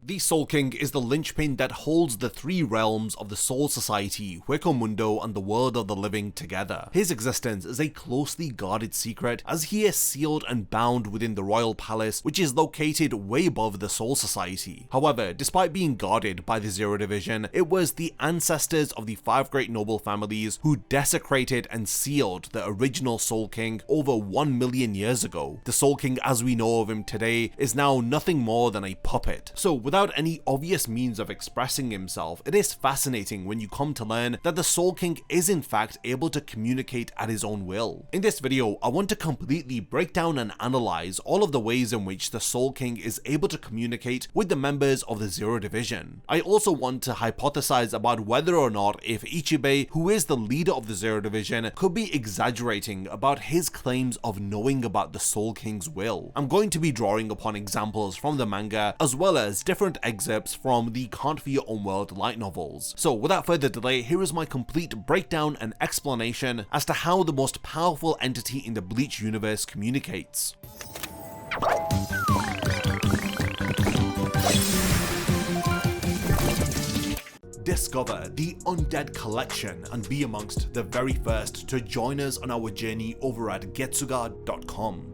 The Soul King is the linchpin that holds the three realms of the Soul Society, Hueco Mundo, and the world of the living together. His existence is a closely guarded secret, as he is sealed and bound within the royal palace, which is located way above the Soul Society. However, despite being guarded by the Zero Division, it was the ancestors of the 5 great noble families who desecrated and sealed the original Soul King over 1 million years ago. The Soul King as we know of him today is now nothing more than a puppet. So without any obvious means of expressing himself, it is fascinating when you come to learn that the Soul King is in fact able to communicate at his own will. In this video, I want to completely break down and analyze all of the ways in which the Soul King is able to communicate with the members of the Zero Division. I also want to hypothesize about whether or not if Ichibē, who is the leader of the Zero Division, could be exaggerating about his claims of knowing about the Soul King's will. I'm going to be drawing upon examples from the manga as well as different excerpts from the Can't Be Your Own World light novels. So without further delay, here is my complete breakdown and explanation as to how the most powerful entity in the Bleach universe communicates. Discover the Undead Collection and be amongst the very first to join us on our journey over at getsuga.com.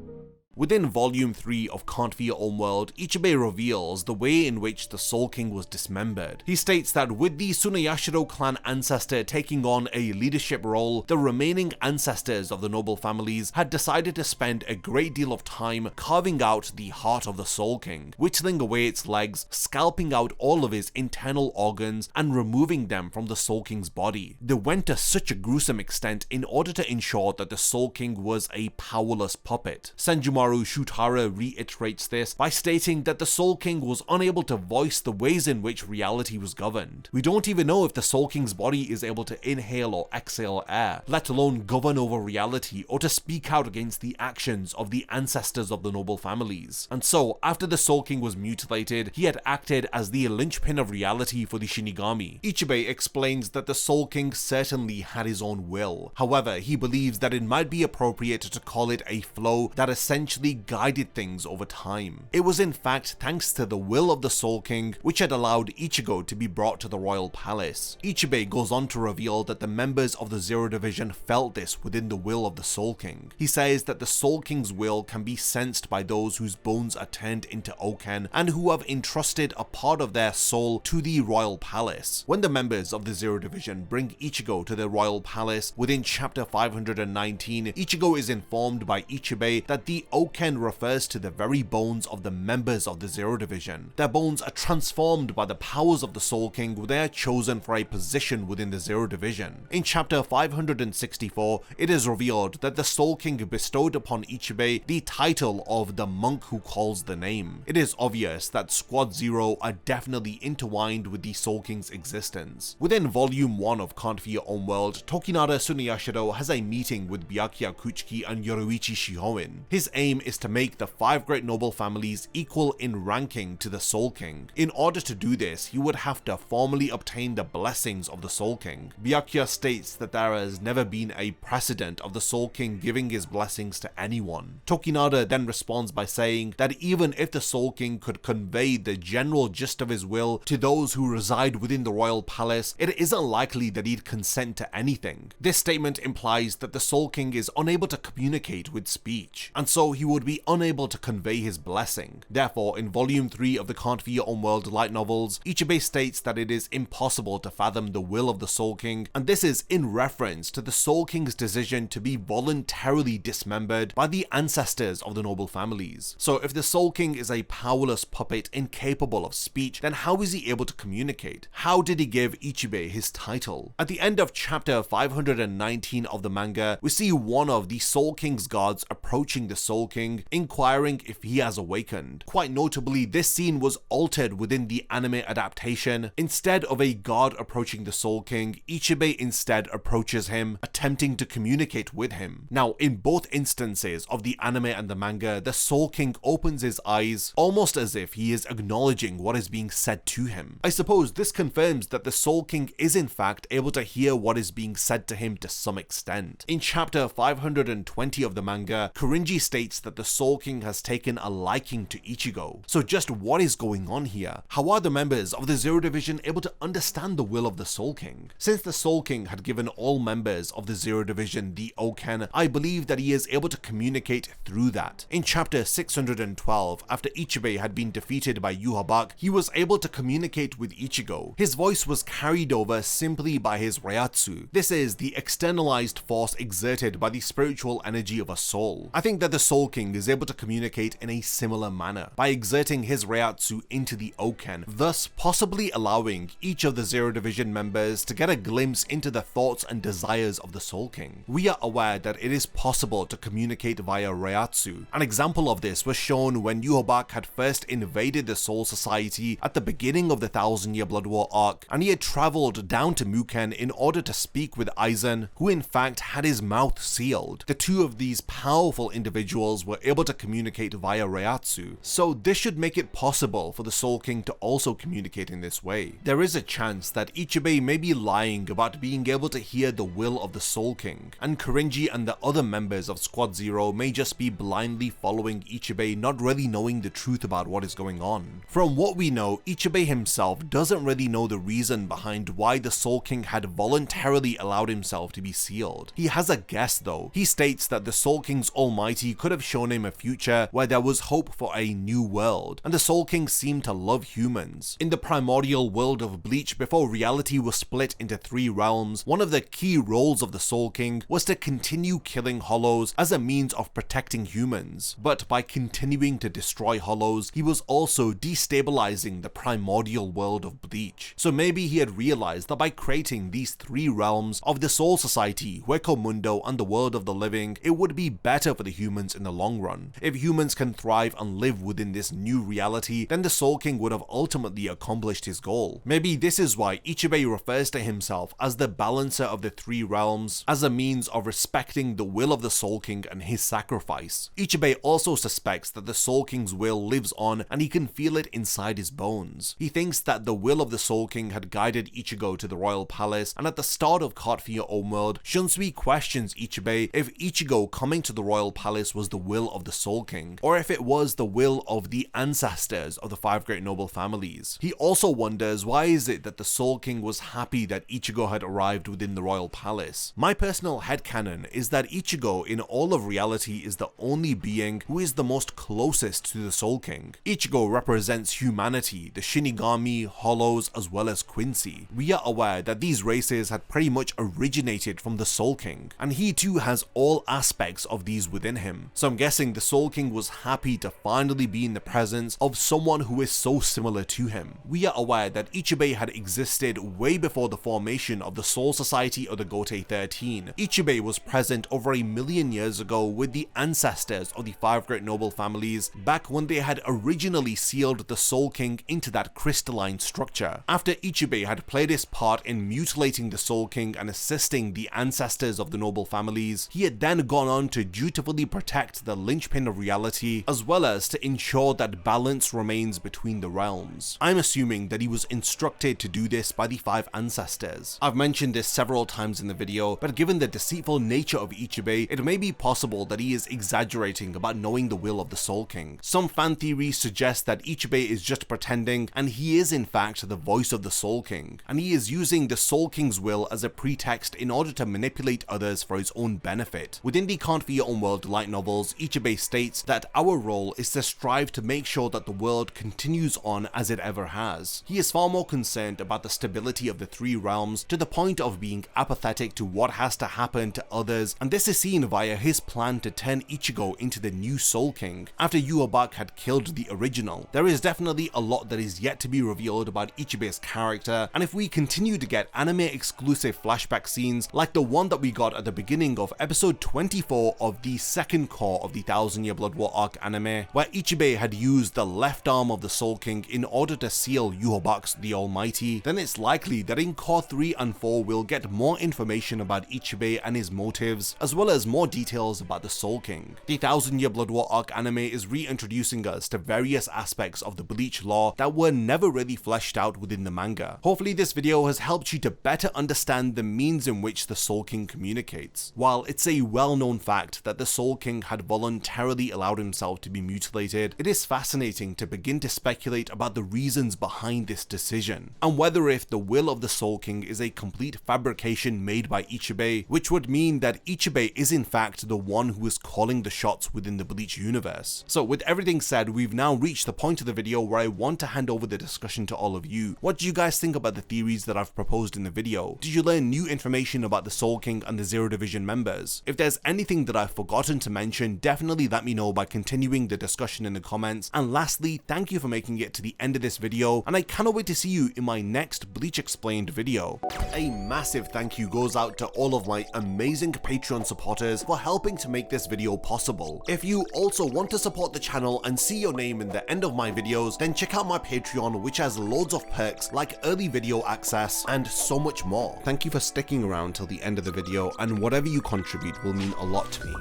Within Volume 3 of Can't Be Your Own World, Ichibē reveals the way in which the Soul King was dismembered. He states that with the Tsuneyashiro clan ancestor taking on a leadership role, the remaining ancestors of the noble families had decided to spend a great deal of time carving out the heart of the Soul King, whittling away its legs, scalping out all of his internal organs, and removing them from the Soul King's body. They went to such a gruesome extent in order to ensure that the Soul King was a powerless puppet. Senjumaru Shutara reiterates this by stating that the Soul King was unable to voice the ways in which reality was governed. We don't even know if the Soul King's body is able to inhale or exhale air, let alone govern over reality or to speak out against the actions of the ancestors of the noble families. And so, after the Soul King was mutilated, he had acted as the linchpin of reality for the Shinigami. Ichibē explains that the Soul King certainly had his own will. However, he believes that it might be appropriate to call it a flow that essentially guided things over time. It was in fact thanks to the will of the Soul King which had allowed Ichigo to be brought to the royal palace. Ichibē goes on to reveal that the members of the Zero Division felt this within the will of the Soul King. He says that the Soul King's will can be sensed by those whose bones are turned into oken and who have entrusted a part of their soul to the royal palace. When the members of the Zero Division bring Ichigo to the royal palace within chapter 519, Ichigo is informed by Ichibē that the oken refers to the very bones of the members of the Zero Division. Their bones are transformed by the powers of the Soul King when they are chosen for a position within the Zero Division. In chapter 564, it is revealed that the Soul King bestowed upon Ichibē the title of the monk who calls the name. It is obvious that Squad Zero are definitely intertwined with the Soul King's existence. Within Volume 1 of Can't Be Your Own World, Tokinara Tsuneyashiro has a meeting with Byakuya Kuchiki and Yoruichi Shihoin. His aim is to make the 5 great noble families equal in ranking to the Soul King. In order to do this, he would have to formally obtain the blessings of the Soul King. Byakuya states that there has never been a precedent of the Soul King giving his blessings to anyone. Tokinara then responds by saying that even if the Soul King could convey the general gist of his will to those who reside within the royal palace, it isn't likely that he'd consent to anything. This statement implies that the Soul King is unable to communicate with speech, and so he would be unable to convey his blessing. Therefore, in Volume 3 of the Can't Be Your Own World light novels, Ichibē states that it is impossible to fathom the will of the Soul King, and this is in reference to the Soul King's decision to be voluntarily dismembered by the ancestors of the noble families. So if the Soul King is a powerless puppet incapable of speech, then how is he able to communicate? How did he give Ichibē his title? At the end of chapter 519 of the manga, we see one of the Soul King's guards approaching the Soul King, inquiring if he has awakened. Quite notably, this scene was altered within the anime adaptation. Instead of a guard approaching the Soul King, Ichibē instead approaches him, attempting to communicate with him. Now, in both instances of the anime and the manga, the Soul King opens his eyes almost as if he is acknowledging what is being said to him. I suppose this confirms that the Soul King is in fact able to hear what is being said to him to some extent. In chapter 520 of the manga, Kurinji states states that the Soul King has taken a liking to Ichigo. So just what is going on here? How are the members of the Zero Division able to understand the will of the Soul King? Since the Soul King had given all members of the Zero Division the Oken, I believe that he is able to communicate through that. In chapter 612, after Ichibē had been defeated by Yhwach, he was able to communicate with Ichigo. His voice was carried over simply by his Reiatsu. This is the externalized force exerted by the spiritual energy of a soul. I think that the Soul King is able to communicate in a similar manner, by exerting his Reiatsu into the Oken, thus possibly allowing each of the Zero Division members to get a glimpse into the thoughts and desires of the Soul King. We are aware that it is possible to communicate via Reiatsu. An example of this was shown when Yhwach had first invaded the Soul Society at the beginning of the 1000-year Blood War arc, and he had travelled down to Muken in order to speak with Aizen, who in fact had his mouth sealed. The two of these powerful individuals were able to communicate via Reiatsu, so this should make it possible for the Soul King to also communicate in this way. There is a chance that Ichibē may be lying about being able to hear the will of the Soul King, and Korinji and the other members of Squad Zero may just be blindly following Ichibē, not really knowing the truth about what is going on. From what we know, Ichibē himself doesn't really know the reason behind why the Soul King had voluntarily allowed himself to be sealed. He has a guess though. He states that the Soul King's Almighty could have shown him a future where there was hope for a new world, and the Soul King seemed to love humans. In the primordial world of Bleach, before reality was split into 3 realms, one of the key roles of the Soul King was to continue killing Hollows as a means of protecting humans, but by continuing to destroy Hollows, he was also destabilizing the primordial world of Bleach. So maybe he had realized that by creating these 3 realms of the Soul Society, Hueco Mundo, and the world of the living, it would be better for the humans in the long run. If humans can thrive and live within this new reality, then the Soul King would have ultimately accomplished his goal. Maybe this is why Ichibē refers to himself as the balancer of the 3 realms, as a means of respecting the will of the Soul King and his sacrifice. Ichibē also suspects that the Soul King's will lives on and he can feel it inside his bones. He thinks that the will of the Soul King had guided Ichigo to the royal palace, and at the start of Caught for Your Own World, Shunsui questions Ichibē if Ichigo coming to the royal palace was the will of the Soul King, or if it was the will of the ancestors of the 5 great noble families. He also wonders why is it that the Soul King was happy that Ichigo had arrived within the royal palace. My personal headcanon is that Ichigo in all of reality is the only being who is the most closest to the Soul King. Ichigo represents humanity, the Shinigami, Hollows, as well as Quincy. We are aware that these races had pretty much originated from the Soul King, and he too has all aspects of these within him. So I'm guessing the Soul King was happy to finally be in the presence of someone who is so similar to him. We are aware that Ichibē had existed way before the formation of the Soul Society or the Gotei 13. Ichibē was present over 1 million years ago with the ancestors of the 5 great noble families, back when they had originally sealed the Soul King into that crystalline structure. After Ichibē had played his part in mutilating the Soul King and assisting the ancestors of the noble families, he had then gone on to dutifully protect the linchpin of reality, as well as to ensure that balance remains between the realms. I'm assuming that he was instructed to do this by the 5 ancestors. I've mentioned this several times in the video, but given the deceitful nature of Ichibē, it may be possible that he is exaggerating about knowing the will of the Soul King. Some fan theories suggest that Ichibē is just pretending, and he is in fact the voice of the Soul King, and he is using the Soul King's will as a pretext in order to manipulate others for his own benefit. Within the Caught for Your Own World light novels, Ichibē states that our role is to strive to make sure that the world continues on as it ever has. He is far more concerned about the stability of the 3 realms, to the point of being apathetic to what has to happen to others, and this is seen via his plan to turn Ichigo into the new Soul King after Yhwach had killed the original. There is definitely a lot that is yet to be revealed about Ichibē's character, and if we continue to get anime exclusive flashback scenes like the one that we got at the beginning of episode 24 of the second core of the 1000-year Blood War arc anime, where Ichibē had used the left arm of the Soul King in order to seal Yhwach's the Almighty, then it's likely that in core 3 and 4 we'll get more information about Ichibē and his motives, as well as more details about the Soul King. The 1000-year Blood War arc anime is reintroducing us to various aspects of the Bleach lore that were never really fleshed out within the manga. Hopefully this video has helped you to better understand the means in which the Soul King communicates. While it's a well-known fact that the Soul King had voluntarily allowed himself to be mutilated, it is fascinating to begin to speculate about the reasons behind this decision, and whether if the will of the Soul King is a complete fabrication made by Ichibē, which would mean that Ichibē is in fact the one who is calling the shots within the Bleach universe. So with everything said, we've now reached the point of the video where I want to hand over the discussion to all of you. What do you guys think about the theories that I've proposed in the video? Did you learn new information about the Soul King and the Zero Division members? If there's anything that I've forgotten to mention, definitely let me know by continuing the discussion in the comments. And lastly, thank you for making it to the end of this video, and I cannot wait to see you in my next Bleach Explained video. A massive thank you goes out to all of my amazing Patreon supporters for helping to make this video possible. If you also want to support the channel and see your name in the end of my videos, then check out my Patreon, which has loads of perks like early video access and so much more. Thank you for sticking around till the end of the video, and whatever you contribute will mean a lot to me.